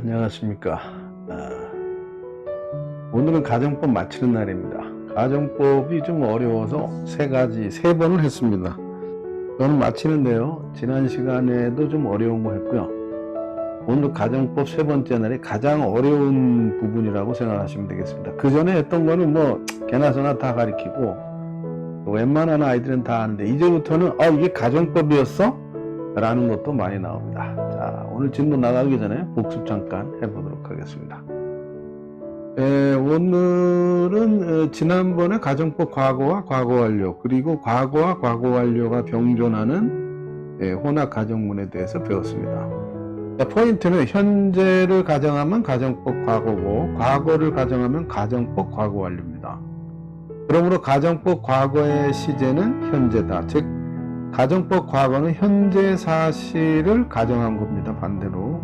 안녕하십니까. 오늘은 가정법 마치는 날입니다. 가정법이 좀 어려워서 세 번을 했습니다. 저는 마치는데요, 지난 시간에도 좀 어려운 거 했고요. 오늘 가정법 세 번째 날이 가장 어려운 부분이라고 생각하시면 되겠습니다. 그 전에 했던 거는 뭐 개나소나 다 가리키고 웬만한 아이들은 다 아는데, 이제부터는 이게 가정법이었어? 라는 것도 많이 나옵니다. 자, 오늘 질문 나가기 전에 복습 잠깐 해보도록 하겠습니다. 오늘은 지난번에 가정법 과거와 과거 완료, 그리고 과거와 과거 완료가 병존하는 혼합 가정문에 대해서 배웠습니다. 자, 포인트는 현재를 가정하면 가정법 과거고, 과거를 가정하면 가정법 과거 완료입니다. 그러므로 가정법 과거의 시제는 현재다. 즉, 가정법 과거는 현재 사실을 가정한 겁니다. 반대로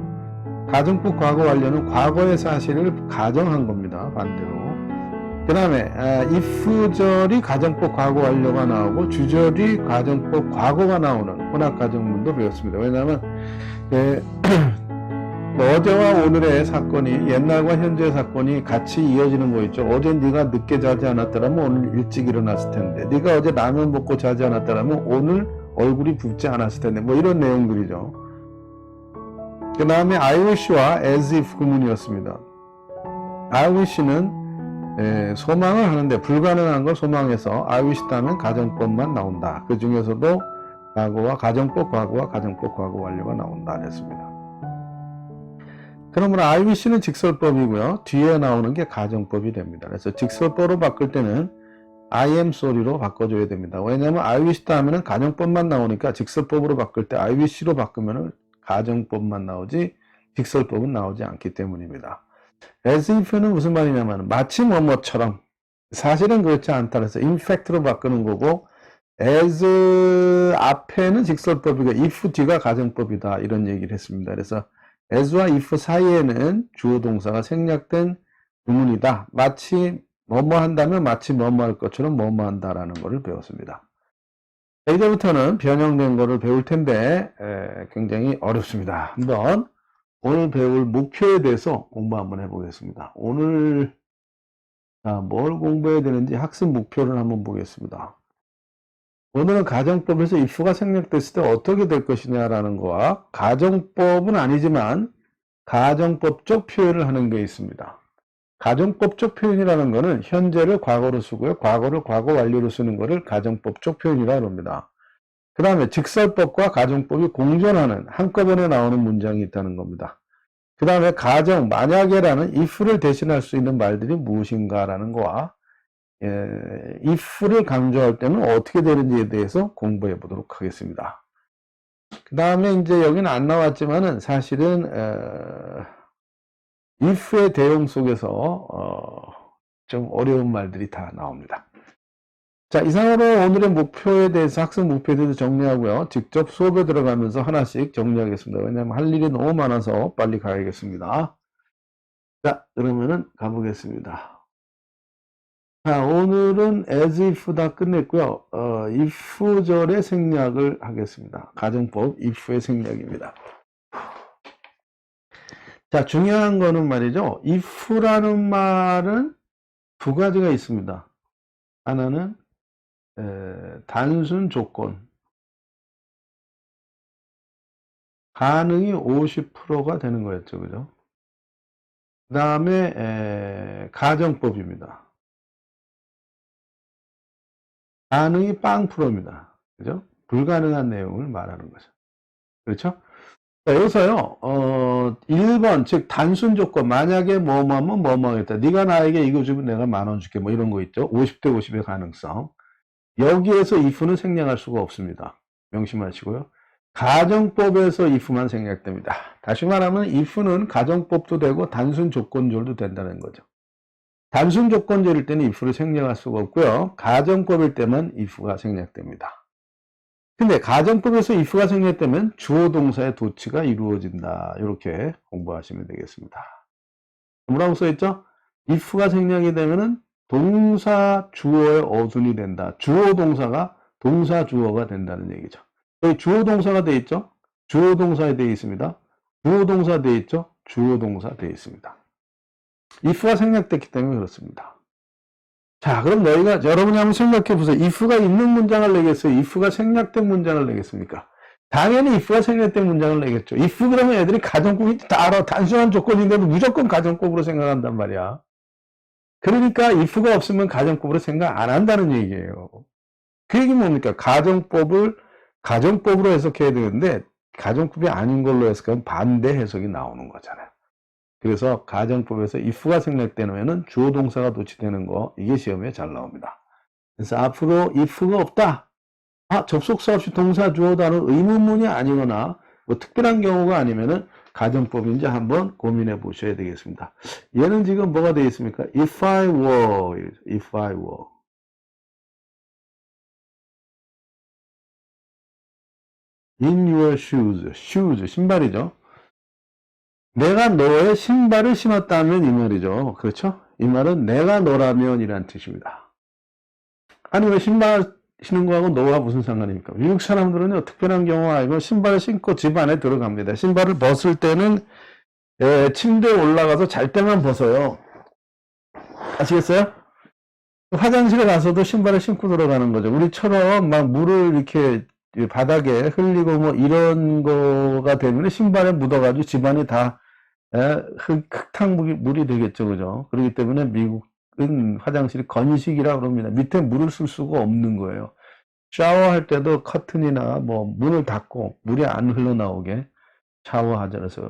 가정법 과거 완료는 과거의 사실을 가정한 겁니다. 반대로. 그 다음에 if절이 가정법 과거 완료가 나오고 주절이 가정법 과거가 나오는 혼합 가정문도 배웠습니다. 왜냐하면 어제와 오늘의 사건이, 옛날과 현재의 사건이 같이 이어지는 거 있죠. 어제 네가 늦게 자지 않았더라면 오늘 일찍 일어났을 텐데, 네가 어제 라면 먹고 자지 않았더라면 오늘 얼굴이 붓지 않았을 텐데, 뭐 이런 내용들이죠. 그 다음에 I wish와 as if 구문이었습니다. I wish는 소망을 하는데 불가능한 걸 소망해서 I wish 다음엔 가정법만 나온다. 그 중에서도 과거와 가정법 과거와 가정법 과거 완료가 나온다 했습니다. 그러므로 I wish는 직설법이고요, 뒤에 나오는 게 가정법이 됩니다. 그래서 직설법으로 바꿀 때는 I am sorry로 바꿔줘야 됩니다. 왜냐하면 I wish 다음에는 가정법만 나오니까 직설법으로 바꿀 때 I wish로 바꾸면 가정법만 나오지 직설법은 나오지 않기 때문입니다. as if는 무슨 말이냐면 마치 뭐뭐처럼, 사실은 그렇지 않다 그래서 in fact로 바꾸는 거고, as 앞에는 직설법이고 if 뒤가 가정법이다, 이런 얘기를 했습니다. 그래서 as와 if 사이에는 주어 동사가 생략된 구문이다. 마치 뭐뭐 한다면 마치 뭐뭐 할 것처럼 뭐뭐 한다라는 것을 배웠습니다. 이제부터는 변형된 것을 배울 텐데 굉장히 어렵습니다. 한번 오늘 배울 목표에 대해서 공부 한번 해보겠습니다. 오늘 뭘 공부해야 되는지 학습 목표를 한번 보겠습니다. 오늘은 가정법에서 if가 생략됐을 때 어떻게 될 것이냐라는 거와, 가정법은 아니지만 가정법적 표현을 하는 게 있습니다. 가정법적 표현이라는 것은 현재를 과거로 쓰고요, 과거를 과거 완료로 쓰는 것을 가정법적 표현이라고 합니다. 그 다음에 직설법과 가정법이 공존하는, 한꺼번에 나오는 문장이 있다는 겁니다. 그 다음에 가정, 만약에라는 if를 대신할 수 있는 말들이 무엇인가라는 거와, if를 강조할 때는 어떻게 되는지에 대해서 공부해 보도록 하겠습니다. 그 다음에 이제 여기는 안 나왔지만은 사실은 if의 대용 속에서 좀 어려운 말들이 다 나옵니다. 자, 이상으로 오늘의 목표에 대해서, 학습 목표에 대해서 정리하고요, 직접 수업에 들어가면서 하나씩 정리하겠습니다. 왜냐하면 할 일이 너무 많아서 빨리 가야겠습니다. 자, 그러면은 가보겠습니다. 자, 오늘은 as if 다 끝냈고요. if절의 생략을 하겠습니다. 가정법 if의 생략입니다. 자, 중요한 거는 말이죠, if라는 말은 두 가지가 있습니다. 하나는 단순 조건, 가능이 50%가 되는 거였죠, 그죠? 그 다음에 가정법입니다. 가능이 0%입니다. 그죠? 불가능한 내용을 말하는 거죠. 그렇죠? 자, 여기서요, 1번, 즉, 단순 조건, 만약에 뭐뭐 하면 뭐뭐 하겠다. 네가 나에게 이거 주면 내가 10,000원 줄게. 뭐 이런 거 있죠? 50대 50의 가능성. 여기에서 if는 생략할 수가 없습니다. 명심하시고요. 가정법에서 if만 생략됩니다. 다시 말하면 if는 가정법도 되고 단순 조건절도 된다는 거죠. 단순 조건절일 때는 if를 생략할 수가 없고요, 가정법일 때만 if가 생략됩니다. 근데 가정법에서 if가 생략되면 주어 동사의 도치가 이루어진다. 이렇게 공부하시면 되겠습니다. 뭐라고 써있죠? if가 생략이 되면은 동사 주어의 어순이 된다. 주어 동사가 동사 주어가 된다는 얘기죠. 여기 주어 동사가 되어 있죠? 주어 동사에 되어 있습니다. 주어 동사 되어 있죠? 주어 동사 되어 있습니다. if가 생략됐기 때문에 그렇습니다. 자, 그럼 여러분이 한번 생각해 보세요. if가 있는 문장을 내겠어요? if가 생략된 문장을 내겠습니까? 당연히 if가 생략된 문장을 내겠죠. if 그러면 애들이 가정법이 다 알아. 단순한 조건인데도 무조건 가정법으로 생각한단 말이야. 그러니까 if가 없으면 가정법으로 생각 안 한다는 얘기예요. 그 얘기는 뭡니까? 가정법으로 해석해야 되는데 가정법이 아닌 걸로 해석하면 반대 해석이 나오는 거잖아요. 그래서 가정법에서 if가 생략되면 주어 동사가 도치되는 거, 이게 시험에 잘 나옵니다. 그래서 앞으로 if가 없다. 접속사 없이 동사 주어 단어 의문문이 아니거나 뭐 특별한 경우가 아니면은 가정법인지 한번 고민해 보셔야 되겠습니다. 얘는 지금 뭐가 되어 있습니까? if I were in your shoes, 신발이죠. 내가 너의 신발을 신었다면 이 말이죠. 그렇죠? 이 말은 내가 너라면 이란 뜻입니다. 아니 왜 신발 신는 거하고 너와 무슨 상관입니까? 미국 사람들은요, 특별한 경우가 아니고 신발을 신고 집 안에 들어갑니다. 신발을 벗을 때는 침대에 올라가서 잘 때만 벗어요. 아시겠어요? 화장실에 가서도 신발을 신고 들어가는 거죠. 우리처럼 막 물을 이렇게 바닥에 흘리고 뭐 이런 거가 되면 신발에 묻어가지고 집안이 다 흙탕물이 되겠죠. 그죠? 그렇기 때문에 미국은 화장실이 건식이라 그럽니다. 밑에 물을 쓸 수가 없는 거예요. 샤워할 때도 커튼이나 뭐 문을 닫고 물이 안 흘러나오게 샤워하자. 그래서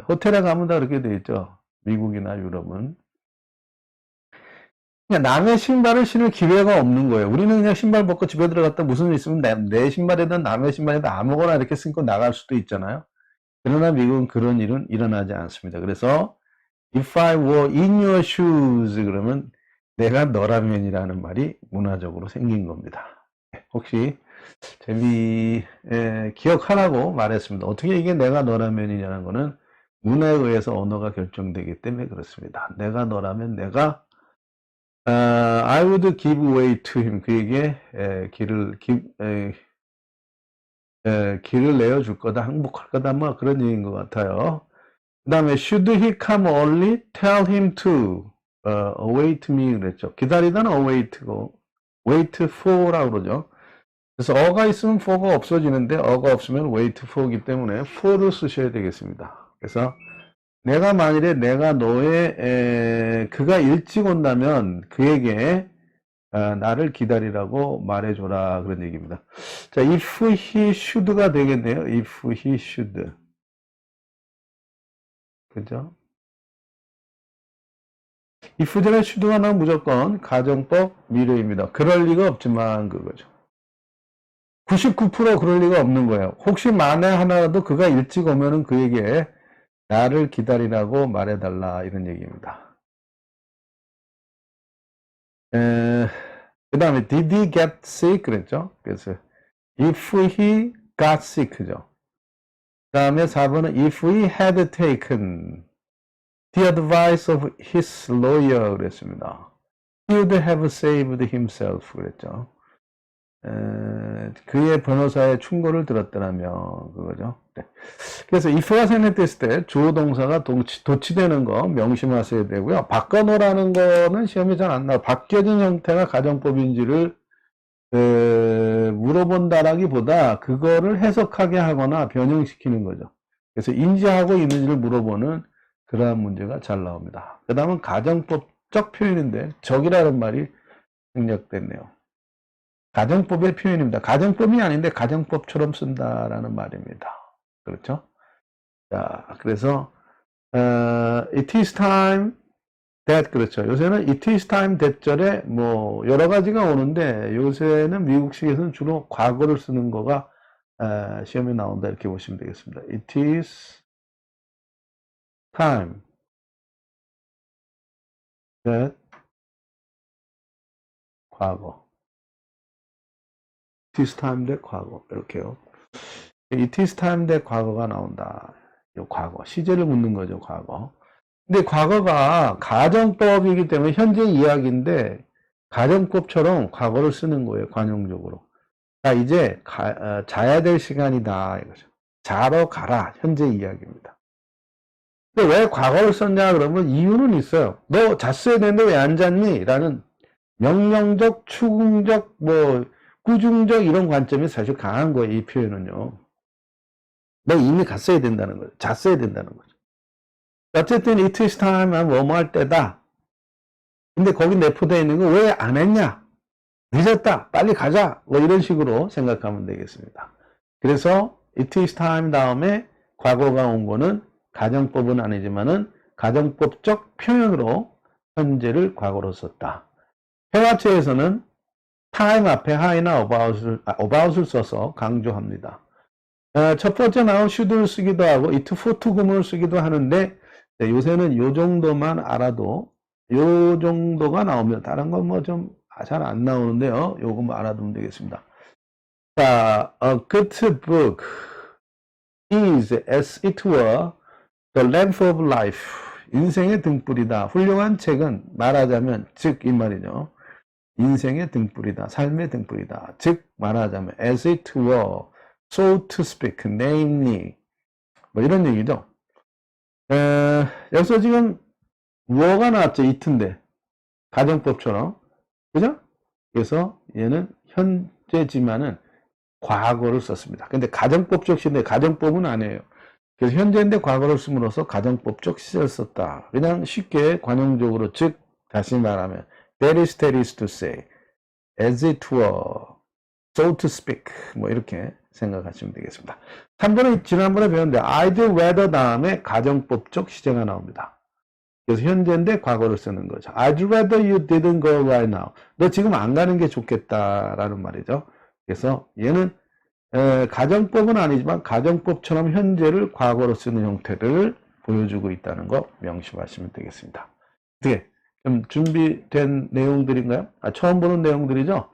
호텔에 가면 다 그렇게 돼 있죠. 미국이나 유럽은. 그냥 남의 신발을 신을 기회가 없는 거예요. 우리는 그냥 신발 벗고 집에 들어갔다 무슨 일 있으면 내 신발이든 남의 신발이든 아무거나 이렇게 신고 나갈 수도 있잖아요. 그러나 미국은 그런 일은 일어나지 않습니다. 그래서 if I were in your shoes 그러면 내가 너라면이라는 말이 문화적으로 생긴 겁니다. 혹시 기억하라고 말했습니다. 어떻게 이게 내가 너라면이냐는 거는 문화에 의해서 언어가 결정되기 때문에 그렇습니다. 내가 너라면 내가 I would give way to him. 그에게 길을 내어줄 거다, 항복할 거다, 뭐 그런 얘기인 것 같아요. 그 다음에 should he come early? Tell him to await me 그랬죠. 기다리다는 await고 wait for라고 그러죠. 그래서 어가 있으면 for가 없어지는데 어가 없으면 wait for이기 때문에 for를 쓰셔야 되겠습니다. 그래서 내가 만일에 내가 그가 일찍 온다면 그에게 나를 기다리라고 말해줘라 그런 얘기입니다. 자, if he should가 되겠네요. if he should. 그죠? if 전에 should가 나오면 무조건 가정법 미래입니다. 그럴 리가 없지만 그거죠. 99% 그럴 리가 없는 거예요. 혹시 만에 하나라도 그가 일찍 오면은 그에게 나를 기다리라고 말해달라 이런 얘기입니다. 그 다음에 did he get sick 그랬죠. 그래서 if he got sick죠. 그 다음에 4번은 if he had taken the advice of his lawyer 그랬습니다. he would have saved himself 그랬죠. 그의 변호사의 충고를 들었더라면 그거죠. 네. 그래서 if가 생략됐을 때 주어 동사가 도치되는 거 명심하셔야 되고요. 바꿔놓으라는 거는 시험에 잘 안 나와요. 바뀌어진 형태가 가정법인지를 물어본다라기보다 그거를 해석하게 하거나 변형시키는 거죠. 그래서 인지하고 있는지를 물어보는 그러한 문제가 잘 나옵니다. 그 다음은 가정법적 표현인데 적이라는 말이 생략됐네요. 가정법의 표현입니다. 가정법이 아닌데 가정법처럼 쓴다라는 말입니다. 그렇죠? 자, 그래서 it is time that 그렇죠. 요새는 it is time that절에 뭐 여러 가지가 오는데 요새는 미국식에서는 주로 과거를 쓰는 거가 시험에 나온다 이렇게 보시면 되겠습니다. it is time that 과거 it is time that 과거 이렇게요. it is time that 과거가 나온다. 요 과거 시제를 묻는 거죠. 과거. 근데 과거가 가정법이기 때문에 현재 이야기인데 가정법처럼 과거를 쓰는 거예요. 관용적으로. 자, 이제 자야 될 시간이다 이거죠. 자러 가라. 현재 이야기입니다. 왜 과거를 썼냐 그러면 이유는 있어요. 너 잤어야 되는데 왜 안 잤니? 라는 명령적, 추궁적, 꾸중적 이런 관점이 사실 강한 거예요. 이 표현은요. 너 이미 갔어야 된다는 거죠. 잤어야 된다는 거죠. 어쨌든 it is time 하면 뭐뭐 할 때다. 근데 거기 내포되어 있는 거 왜 안 했냐? 늦었다. 빨리 가자. 이런 식으로 생각하면 되겠습니다. 그래서 it is time 다음에 과거가 온 거는 가정법은 아니지만은 가정법적 표현으로 현재를 과거로 썼다. 회화체에서는 time 앞에 high나 about을 써서 강조합니다. 첫 번째 나온 should를 쓰기도 하고 it for to 구문을 쓰기도 하는데 요새는 요 정도만 알아도 요 정도가 나오면 다른 건 뭐 좀 잘 안 나오는데요. 요거 알아두면 되겠습니다. 자, a good book is as it were the lamp of life. 인생의 등불이다. 훌륭한 책은 말하자면 즉 이 말이죠. 인생의 등불이다. 삶의 등불이다. 즉 말하자면 as it were, so to speak, namely 이런 얘기죠. 여기서 지금 were가 나왔죠. it인데 가정법처럼 그죠? 그래서 얘는 현재지만은 과거를 썼습니다. 근데 가정법적 시인데 가정법은 아니에요. 그래서 현재인데 과거를 씀으로써 가정법적 시제를 썼다. 그냥 쉽게 관용적으로 즉 다시 말하면 that is to say as it were so to speak 이렇게 생각하시면 되겠습니다. 3번은 지난번에 배웠는데 I'd rather 다음에 가정법적 시제가 나옵니다. 그래서 현재인데 과거를 쓰는 거죠. I'd rather you didn't go right now. 너 지금 안 가는 게 좋겠다라는 말이죠. 그래서 얘는 가정법은 아니지만 가정법처럼 현재를 과거로 쓰는 형태를 보여주고 있다는 거 명심하시면 되겠습니다. 어떻게 좀 준비된 내용들인가요? 처음 보는 내용들이죠.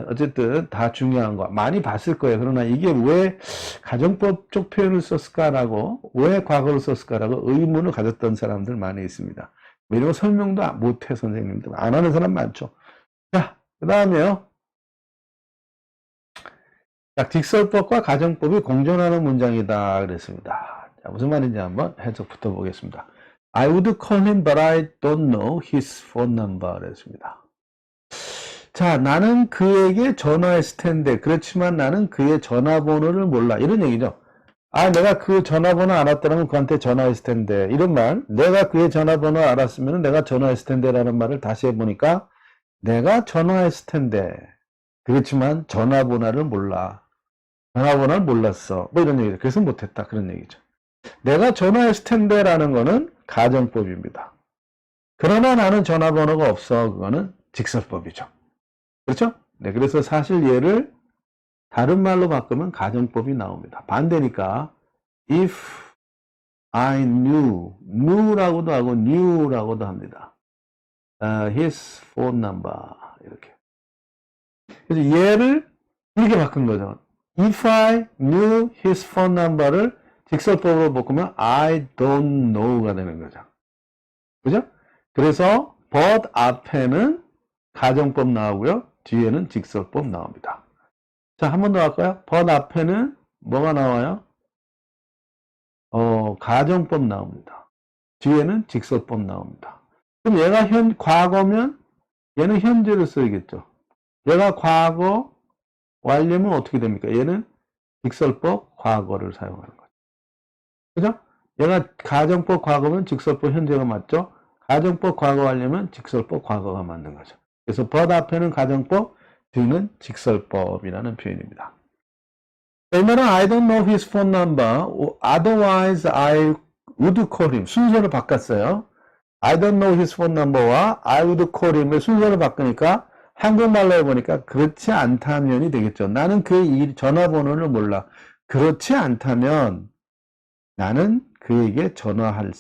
어쨌든 다 중요한 거 많이 봤을 거예요. 그러나 이게 왜 가정법적 표현을 썼을까라고 왜 과거를 썼을까라고 의문을 가졌던 사람들 많이 있습니다. 이런 거 설명도 못해 선생님들 안 하는 사람 많죠. 자, 그 다음에요. 직설법과 가정법이 공존하는 문장이다 그랬습니다. 자, 무슨 말인지 한번 해석부터 보겠습니다. I would call him but I don't know his phone number 그랬습니다. 자, 나는 그에게 전화했을 텐데 그렇지만 나는 그의 전화번호를 몰라 이런 얘기죠. 내가 그 전화번호 알았더라면 그한테 전화했을 텐데 이런 말 내가 그의 전화번호 알았으면 내가 전화했을 텐데 라는 말을 다시 해보니까 내가 전화했을 텐데 그렇지만 전화번호를 몰라. 전화번호를 몰랐어. 이런 얘기죠. 그래서 못했다. 그런 얘기죠. 내가 전화했을 텐데 라는 거는 가정법입니다. 그러나 나는 전화번호가 없어. 그거는 직설법이죠. 그렇죠? 네, 그래서 사실 얘를 다른 말로 바꾸면 가정법이 나옵니다. 반대니까 if I knew라고도 하고 knew라고도 합니다. his phone number 이렇게. 그래서 얘를 이렇게 바꾼 거죠. If I knew his phone number를 직설법으로 바꾸면 I don't know가 되는 거죠. 그죠? 그래서 but 앞에는 가정법 나오고요. 뒤에는 직설법 나옵니다. 자, 한 번 더 할까요? but 앞에는 뭐가 나와요? 가정법 나옵니다. 뒤에는 직설법 나옵니다. 그럼 얘가 과거면 얘는 현재를 써야겠죠. 얘가 과거 완료면 어떻게 됩니까? 얘는 직설법 과거를 사용하는 거죠. 그죠? 얘가 가정법 과거면 직설법 현재가 맞죠? 가정법 과거 완료면 직설법 과거가 맞는 거죠. 그래서 but 앞에는 가정법, 뒤는 직설법이라는 표현입니다. 이 말은 I don't know his phone number, otherwise I would call him. 순서를 바꿨어요. I don't know his phone number와 I would call him의 순서를 바꾸니까 한국말로 해보니까 그렇지 않다면이 되겠죠. 나는 그의 전화번호를 몰라. 그렇지 않다면 나는 그에게 전화할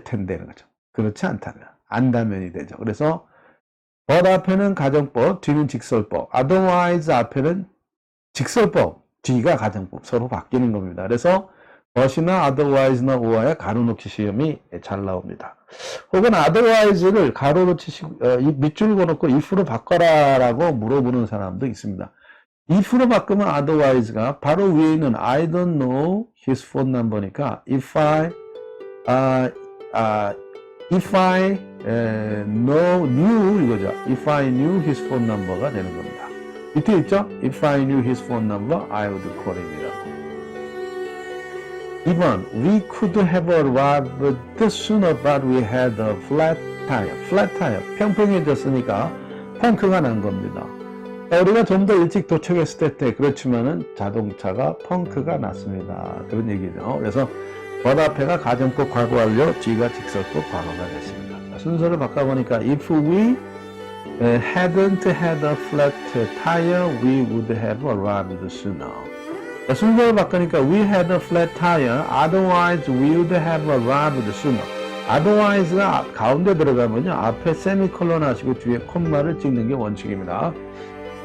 텐데는 거죠. 그렇지 않다면 안다면이 되죠. 그래서 but 앞에는 가정법, 뒤는 직설법. otherwise 앞에는 직설법, 뒤가 가정법. 서로 바뀌는 겁니다. 그래서 but이나 otherwise나 or의 가로놓기 시험이 잘 나옵니다. 혹은 otherwise를 가로로 밑줄 그어놓고 if로 바꿔라라고 물어보는 사람도 있습니다. if로 바꾸면 otherwise가 바로 위에 있는 I don't know his phone number니까 if I if I knew 이거죠. If I knew his phone number가 되는 겁니다. 밑에 있죠? If I knew his phone number, I would call him이라고. 2번, we could have arrived sooner, but we had a flat tire. flat tire, 평평해졌으니까 펑크가 난 겁니다. 우리가 좀 더 일찍 도착했을 때 그렇지만은 자동차가 펑크가 났습니다. 그런 얘기죠. 그래서 but 앞에가 가정법 과거 완료, 뒤가 직설법 과거가 됐습니다. 순서를 바꿔보니까 if we hadn't had a flat tire, we would have arrived sooner. 순서를 바꾸니까 we had a flat tire, otherwise we would have arrived sooner. otherwise가 가운데 들어가면요, 앞에 세미콜론 하시고 뒤에 콤마를 찍는 게 원칙입니다.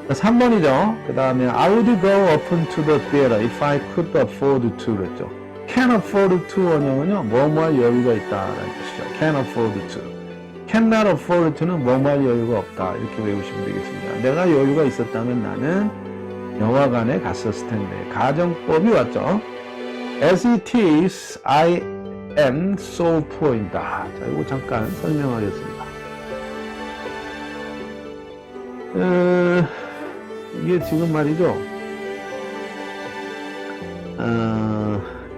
3번이죠. 그 다음에 I would go often to the theater if I could afford to 그랬죠. can afford to 원형은요, 뭐뭐할 여유가 있다라는 뜻이죠. can afford to. cannot afford to는 뭐뭐할 여유가 없다. 이렇게 외우시면 되겠습니다. 내가 여유가 있었다면 나는 영화관에 갔었을 텐데. 가정법이 왔죠. As it is, I am so poor입니다. 자, 이거 잠깐 설명하겠습니다. 이게 지금 말이죠.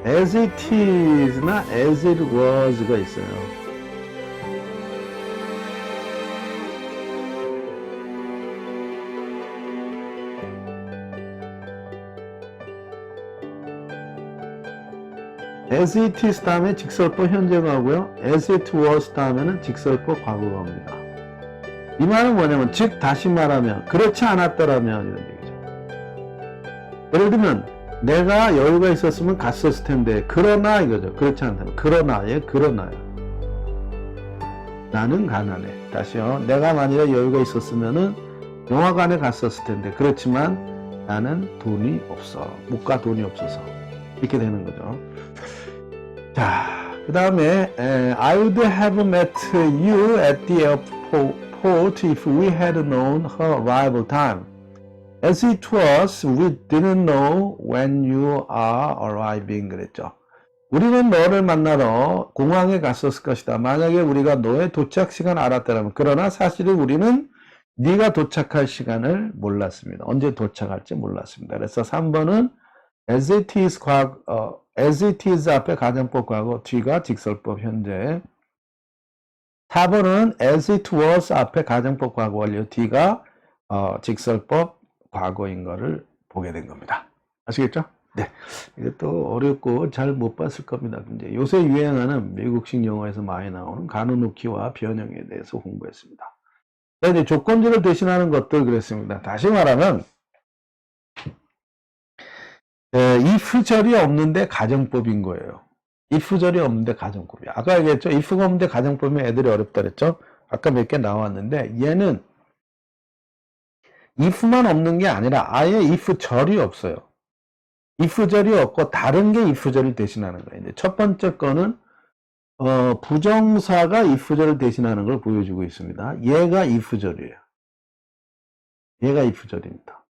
As it is나 as it was가 있어요. as it is 다음에 직설법 현재가 하고요. as it was 다음에는 직설법 과거가 옵니다. 이 말은 뭐냐면, 즉 다시 말하면 그렇지 않았더라면 이런 얘기죠. 예를 들면 내가 여유가 있었으면 갔었을 텐데 그러나 이거죠. 그렇지 않다면 그러나요. 나는 가난해. 다시요. 내가 만약에 여유가 있었으면은 영화관에 갔었을 텐데 그렇지만 나는 돈이 없어. 못 가, 돈이 없어서. 이렇게 되는 거죠. 자, 그 다음에 I would have met you at the airport if we had known her arrival time. As it was, we didn't know when you are arriving 그랬죠. 우리는 너를 만나러 공항에 갔었을 것이다. 만약에 우리가 너의 도착 시간을 알았다면, 그러나 사실은 우리는 네가 도착할 시간을 몰랐습니다. 언제 도착할지 몰랐습니다. 그래서 3번은 as it is as it is 앞에 가정법 과거, 뒤가 직설법 현재. 4번은 as it was 앞에 가정법 과거 완료, 뒤가 직설법 과거인 거를 보게 된 겁니다. 아시겠죠? 네. 이게 또 어렵고 잘 못 봤을 겁니다. 이제 요새 유행하는 미국식 영어에서 많이 나오는 가누누키와 변형에 대해서 공부했습니다. 자, 이제 조건지를 대신하는 것들 그랬습니다. 다시 말하면, if절이 없는데 가정법인 거예요. if절이 없는데 가정법이야. 아까 얘기했죠? if가 없는데 가정법이면 애들이 어렵다 그랬죠? 아까 몇 개 나왔는데, 얘는 if만 없는 게 아니라 아예 if절이 없어요. if절이 없고 다른 게 if절을 대신하는 거예요. 이제 첫 번째 거는 부정사가 if절을 대신하는 걸 보여주고 있습니다. 얘가 if절이에요. 얘가 if절입니다.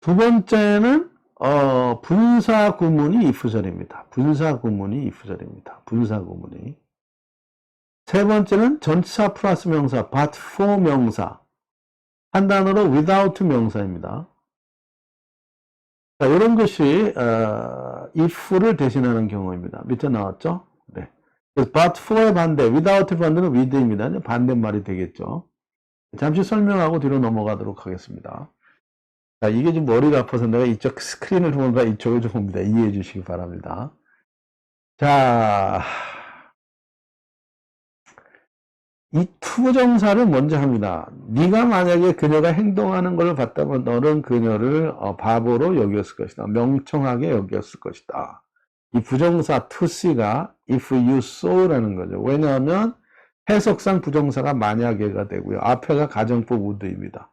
두 번째는 분사 구문이 if절입니다. 분사 구문이 if절입니다. 분사 구문이. 세 번째는 전치사 플러스 명사, but for 명사. 한 단어로 without 명사입니다. 자, 이런 것이 if를 대신하는 경우입니다. 밑에 나왔죠? 네. but for의 반대, without의 반대는 with입니다. 반대말이 되겠죠. 잠시 설명하고 뒤로 넘어가도록 하겠습니다. 자, 이게 좀 머리가 아파서 내가 이쪽 스크린을 보면서 이쪽을 좀 봅니다. 이해해 주시기 바랍니다. 자, 이 투부정사를 먼저 합니다. 네가 만약에 그녀가 행동하는 걸 봤다면 너는 그녀를 바보로 여겼을 것이다. 명청하게 여겼을 것이다. 이 부정사 to see가 if you saw라는 거죠. 왜냐하면 해석상 부정사가 만약에가 되고요. 앞에가 가정법 would입니다.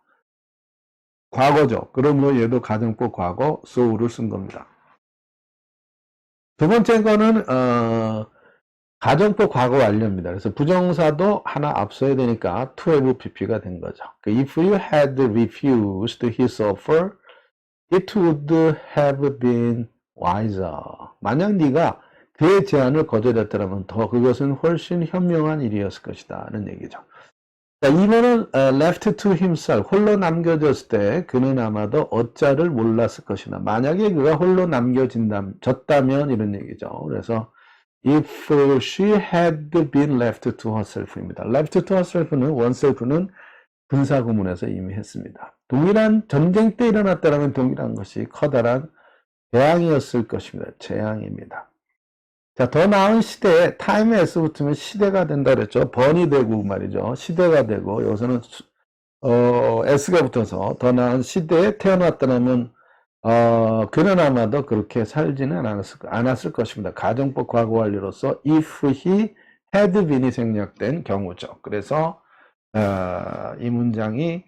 과거죠. 그러므로 얘도 가정법 과거 saw를 쓴 겁니다. 두 번째 거는 가정법 과거 완료입니다. 그래서 부정사도 하나 앞서야 되니까 to have pp가 된 거죠. If you had refused his offer, it would have been wiser. 만약 네가 그의 제안을 거절했더라면 더 그것은 훨씬 현명한 일이었을 것이다는 얘기죠. 자, 2번은 left to himself, 홀로 남겨졌을 때 그는 아마도 어짜를 몰랐을 것이다. 만약에 그가 홀로 남겨졌다면 이런 얘기죠. 그래서 if she had been left to herself입니다. left to herself는 oneself는 분사구문에서 이미 했습니다. 동일한 전쟁 때 일어났다면 동일한 것이 커다란 재앙이었을 것입니다. 재앙입니다. 자, 더 나은 시대에 타임에 S 붙으면 시대가 된다 그랬죠. 번이 되고 말이죠. 시대가 되고 여기서는 S가 붙어서 더 나은 시대에 태어났다면 그는 아마도 그렇게 살지는 않았을 것입니다. 가정법 과거 완료로서 if he had been이 생략된 경우죠. 그래서 이 문장이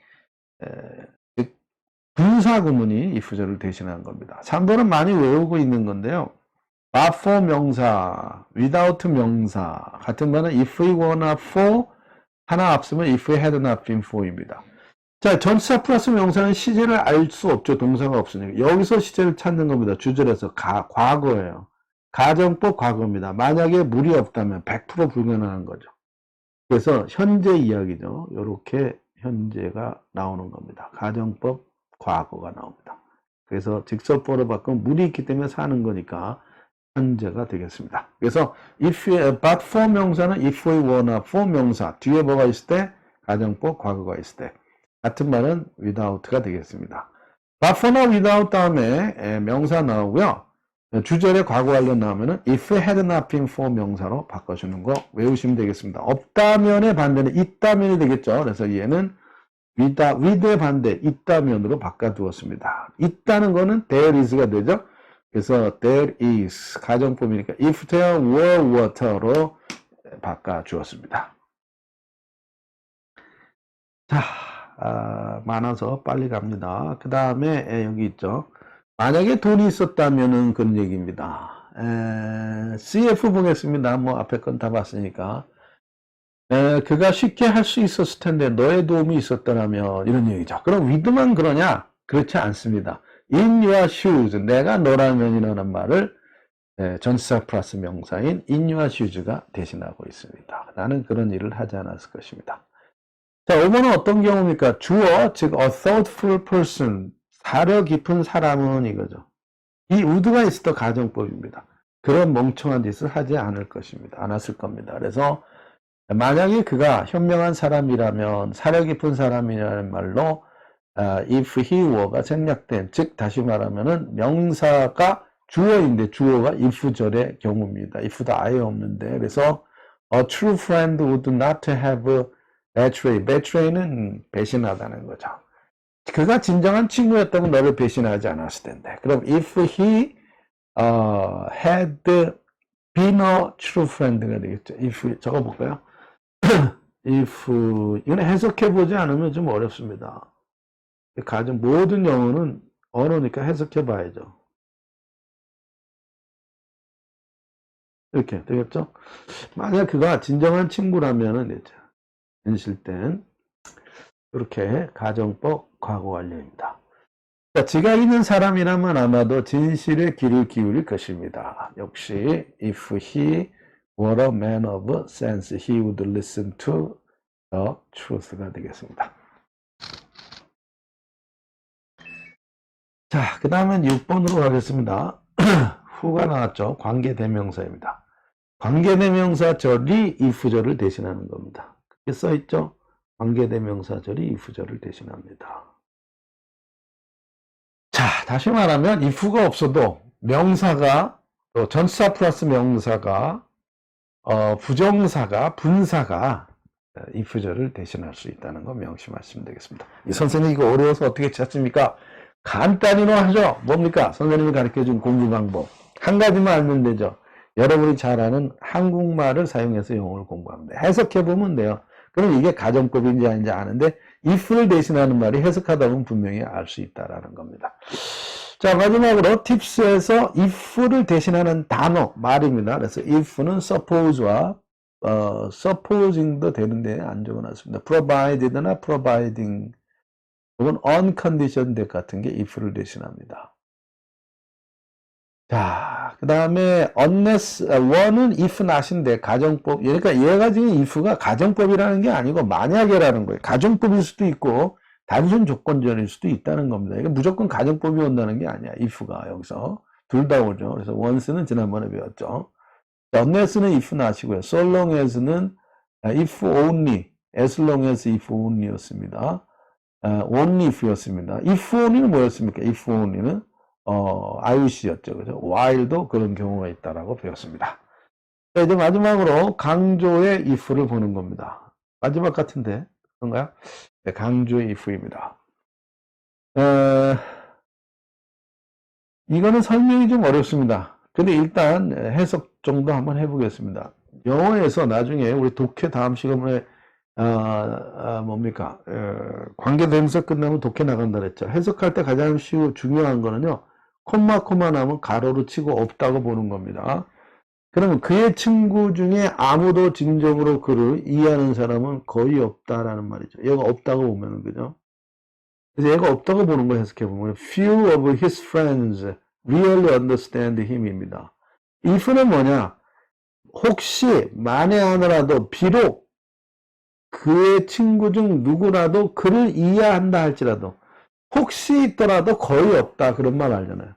분사구문이 if절을 대신한 겁니다. 3번은 많이 외우고 있는 건데요. but for 명사, without 명사 같은 말은 if we were not for 하나 앞서면 if we had not been for입니다. 자, 전치사 플러스 명사는 시제를 알 수 없죠. 동사가 없으니까. 여기서 시제를 찾는 겁니다. 주절에서 과거예요. 가정법 과거입니다. 만약에 물이 없다면 100% 불가능한 거죠. 그래서 현재 이야기죠. 이렇게 현재가 나오는 겁니다. 가정법 과거가 나옵니다. 그래서 직설법으로 바꾸면 물이 있기 때문에 사는 거니까 현재가 되겠습니다. 그래서 but for 명사는 if we were not for 명사 뒤에 뭐가 있을 때 가정법 과거가 있을 때 같은 말은 without가 되겠습니다. but for나 without 다음에 명사 나오고요. 주절에 과거 완료 나오면은 if had not been for 명사로 바꿔주는 거 외우시면 되겠습니다. 없다면의 반대는 있다면이 되겠죠. 그래서 얘는 with의 반대 있다면으로 바꿔두었습니다. 있다는 거는 there is가 되죠. 그래서 there is 가정법이니까 if there were water로 바꿔주었습니다. 자, 많아서 빨리 갑니다. 그 다음에 여기 있죠. 만약에 돈이 있었다면은 그런 얘기입니다. CF 보겠습니다. 뭐 앞에 건 다 봤으니까. 그가 쉽게 할 수 있었을 텐데 너의 도움이 있었더라면 이런 얘기죠. 그럼 with만 그러냐? 그렇지 않습니다. in your shoes, 내가 너라면이라는 말을 전치사 플러스 명사인 in your shoes가 대신하고 있습니다. 나는 그런 일을 하지 않았을 것입니다. 자, 5번은 어떤 경우입니까? 주어, 즉 a thoughtful person, 사려 깊은 사람은 이거죠. 이 would가 있을 때 가정법입니다. 그런 멍청한 짓을 하지 않을 것입니다. 않았을 겁니다. 그래서 만약에 그가 현명한 사람이라면 사려 깊은 사람이라는 말로 if he were가 생략된, 즉 다시 말하면은 명사가 주어인데 주어가 if절의 경우입니다. if도 아예 없는데 그래서 a true friend would not have betray는 배신하다는 거죠. 그가 진정한 친구였다면 너를 배신하지 않았을 텐데. 그럼 if he had been a true friend가 되겠죠. if 적어볼까요? if 이건 해석해보지 않으면 좀 어렵습니다. 가장 모든 영어는 언어니까 해석해봐야죠. 이렇게 되겠죠? 만약 그가 진정한 친구라면은 되죠. 현실 땐 이렇게 가정법 과거 완료입니다. 자, 지각 있는 사람이라면 아마도 진실에 귀를 기울일 것입니다. 역시 if he were a man of sense, he would listen to the truth가 되겠습니다. 자, 그 다음엔 6번으로 가겠습니다. 후가 나왔죠. 관계대명사입니다. 관계대명사절이 if절을 대신하는 겁니다. 그렇게 써있죠. 관계대명사절이 if절을 대신합니다. 자, 다시 말하면 if가 없어도 명사가 또 전치사 플러스 명사가 부정사가 분사가 if절을 대신할 수 있다는 거 명심하시면 되겠습니다. 이 선생님 이거 어려워서 어떻게 찾습니까? 간단히는 하죠. 뭡니까? 선생님이 가르쳐준 공부 방법 한 가지만 알면 되죠. 여러분이 잘 아는 한국말을 사용해서 영어를 공부합니다. 해석해보면 돼요. 그럼 이게 가정법인지 아닌지 아는데 if를 대신하는 말이 해석하다 보면 분명히 알 수 있다는 겁니다. 자, 마지막으로 팁스에서 if를 대신하는 단어, 말입니다. 그래서 if는 suppose와 supposing도 되는데 안 적어놨습니다. provided나 providing 혹은 unconditioned 같은 게 if를 대신합니다. 자, 그 다음에 unless, one은 if not인데 가정법. 그러니까 얘가 지금 if가 가정법이라는 게 아니고 만약에라는 거예요. 가정법일 수도 있고 단순 조건절일 수도 있다는 겁니다. 이게 무조건 가정법이 온다는 게 아니야. if가 여기서 둘 다 오죠. 그래서 once는 지난번에 배웠죠. unless는 if not이고요. so long as는 if only, as long as if only였습니다. only if였습니다. if only는 뭐였습니까? if only는 IUC였죠. 그죠? while도 그런 경우가 있다라고 배웠습니다. 자, 이제 마지막으로 강조의 if를 보는 겁니다. 마지막 같은데, 그런가요? 네, 강조의 if입니다. 이거는 설명이 좀 어렵습니다. 근데 일단 해석 정도 한번 해보겠습니다. 영어에서 나중에 우리 독해 다음 시간에 뭡니까? 관계대명사 끝나면 독해 나간다 그랬죠. 해석할 때 가장 중요한 거는요. 콤마 나면 가로로 치고 없다고 보는 겁니다. 그러면 그의 친구 중에 아무도 진정으로 그를 이해하는 사람은 거의 없다라는 말이죠. 얘가 없다고 보면은 그죠? 그래서 얘가 없다고 보는 걸 해석해 보면 few of his friends really understand him입니다. if는 뭐냐? 혹시 만에 하나라도 비록 그의 친구 중 누구라도 그를 이해한다 할지라도 혹시 있더라도 거의 없다 그런 말 알잖아요.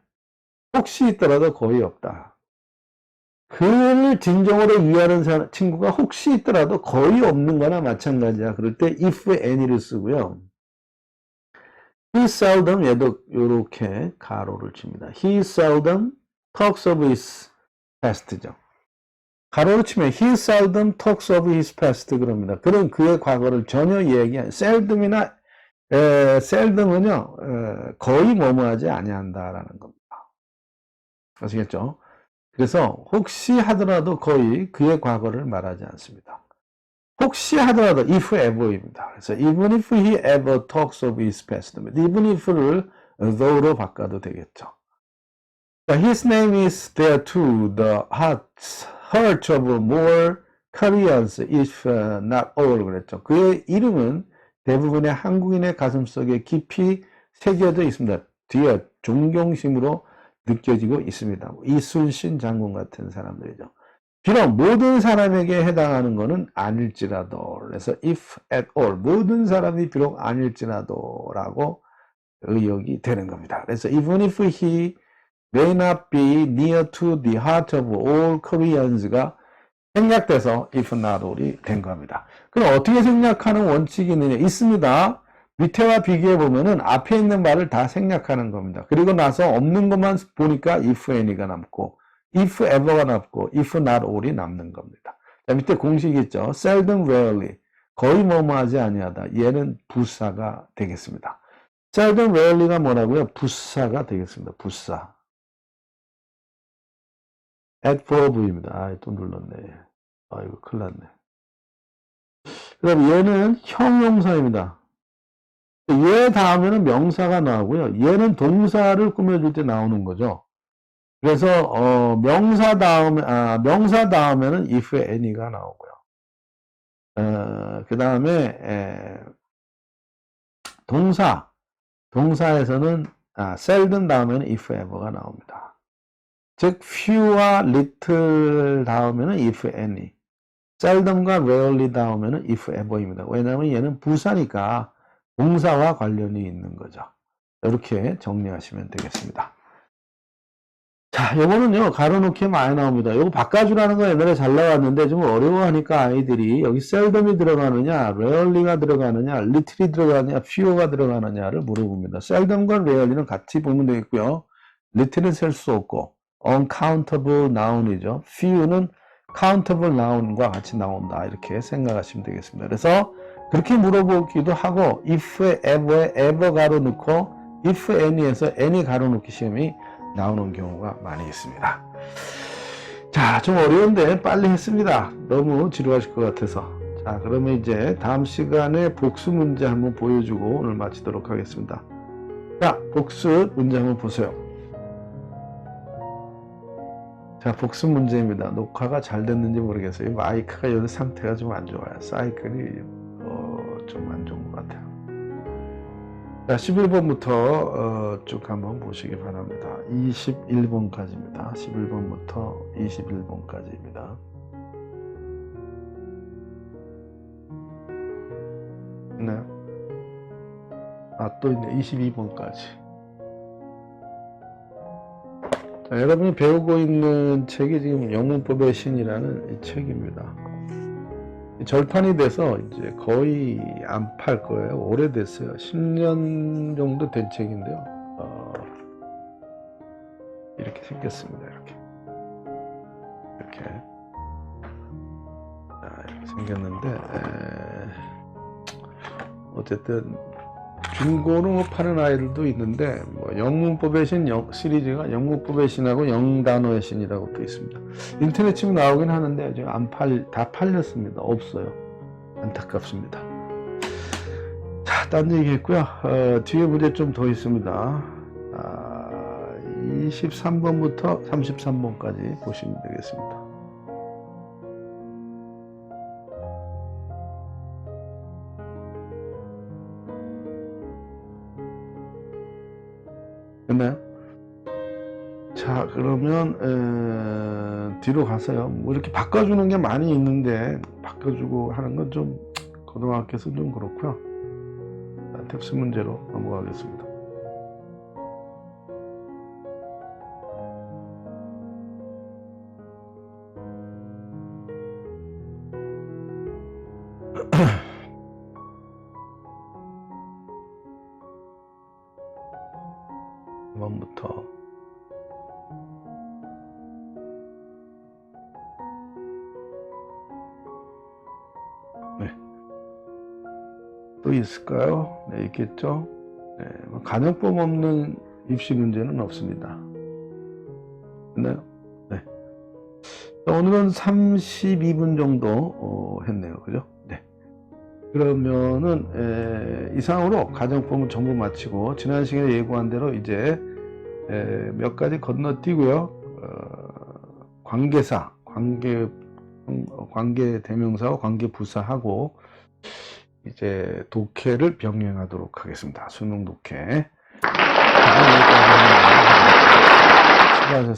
혹시 있더라도 거의 없다. 그를 진정으로 이해하는 친구가 혹시 있더라도 거의 없는 거나 마찬가지야. 그럴 때 if any를 쓰고요. He seldom, 얘도 이렇게 가로를 칩니다. He seldom talks of his past죠. 가로로 치면 he seldom talks of his past 그럽니다. 그런 그의 과거를 전혀 seldom이나 seldom은요 거의 뭐뭐하지 아니한다라는 겁니다. 아시겠죠? 그래서 혹시 하더라도 거의 그의 과거를 말하지 않습니다. 혹시 하더라도 if ever입니다. 그래서 even if he ever talks of his past, even if를 though로 바꿔도 되겠죠. His name is there to the heart of more Koreans, if not all 그랬죠. 그의 이름은 대부분의 한국인의 가슴속에 깊이 새겨져 있습니다. 뒤에 존경심으로 느껴지고 있습니다. 이순신 장군 같은 사람들이죠. 비록 모든 사람에게 해당하는 것은 아닐지라도 그래서 if at all 모든 사람이 비록 아닐지라도 라고 의역이 되는 겁니다. 그래서 even if he may not be near to the heart of all Koreans가 생략돼서 if not all이 된 겁니다. 그럼 어떻게 생략하는 원칙이 있습니다. 밑에와 비교해 보면은 앞에 있는 말을 다 생략하는 겁니다. 그리고 나서 없는 것만 보니까 if any가 남고 if ever가 남고 if not all이 남는 겁니다. 자, 밑에 공식이 있죠. seldom, rarely 거의 뭐뭐하지 아니하다. 얘는 부사가 되겠습니다. seldom, rarely가 뭐라고요? 부사가 되겠습니다. 부사. adverb입니다. 아, 또 눌렀네. 아이고, 큰일 났네. 그 다음에 얘는 형용사입니다. 얘 다음에는 명사가 나오고요. 얘는 동사를 꾸며줄 때 나오는 거죠. 그래서 명사 다음에는 if any가 나오고요. 그 다음에 동사에서는 seldom 다음에는 if ever가 나옵니다. 즉 few와 little 다음에는 if any, seldom과 rarely 다음에는 if ever입니다. 왜냐하면 얘는 부사니까 동사와 관련이 있는 거죠. 이렇게 정리하시면 되겠습니다. 자, 요거는요, 가로놓기 많이 나옵니다. 요거 바꿔주라는 거 옛날에 잘 나왔는데 좀 어려워하니까 아이들이 여기 seldom이 들어가느냐, rarely가 들어가느냐, little이 들어가느냐, few가 들어가느냐를 물어봅니다. seldom과 rarely는 같이 보면 되겠고요. little은 셀 수 없고, uncountable noun이죠. few는 countable noun과 같이 나온다. 이렇게 생각하시면 되겠습니다. 그래서 그렇게 물어보기도 하고, if, ever 가로 넣고, if any에서 any 가로 넣기 시험이 나오는 경우가 많이 있습니다. 자, 좀 어려운데 빨리 했습니다. 너무 지루하실 것 같아서. 자, 그러면 이제 다음 시간에 복수 문제 한번 보여주고 오늘 마치도록 하겠습니다. 자, 복수 문제 한번 보세요. 자, 복수 문제입니다. 녹화가 잘 됐는지 모르겠어요. 마이크가 요새 상태가 좀 안 좋아요. 사이클이 좀 안 좋은 것 같아요. 자, 11번부터 쭉 한번 보시기 바랍니다. 21번까지입니다. 11번부터 21번까지입니다. 네. 또 있네. 22번까지. 자, 여러분이 배우고 있는 책이 지금 영문법의 신이라는 이 책입니다. 절판이 돼서 이제 거의 안 팔 거예요. 오래됐어요. 10년 정도 된 책인데요. 이렇게 생겼습니다. 이렇게 생겼는데, 어쨌든 중고로 파는 아이들도 있는데, 뭐 영문법의 신 시리즈가 영문법의 신하고 영단어의 신이라고 또 있습니다. 인터넷 치면 나오긴 하는데 지금 다 팔렸습니다. 없어요. 안타깝습니다. 자, 딴 얘기 했고요. 뒤에 문제 좀 더 있습니다. 23번부터 33번까지 보시면 되겠습니다. 됐나요? 자, 그러면 뒤로 가서요. 뭐 이렇게 바꿔주는 게 많이 있는데 바꿔주고 하는 건 좀 고등학교에서 좀 그렇고요. 탭스 문제로 넘어가겠습니다. 번부터 네. 또 있을까요? 네, 있겠죠. 네, 가정법 없는 입시 문제는 없습니다. 됐나요? 네. 오늘은 32분 정도 했네요. 그죠? 네. 그러면은 이상으로 가정법은 전부 마치고 지난 시간에 예고한 대로 이제 몇 가지 건너뛰고요. 관계사, 관계 대명사와 관계 부사하고 이제 독해를 병행하도록 하겠습니다. 수능 독해. 수고하셨습니다.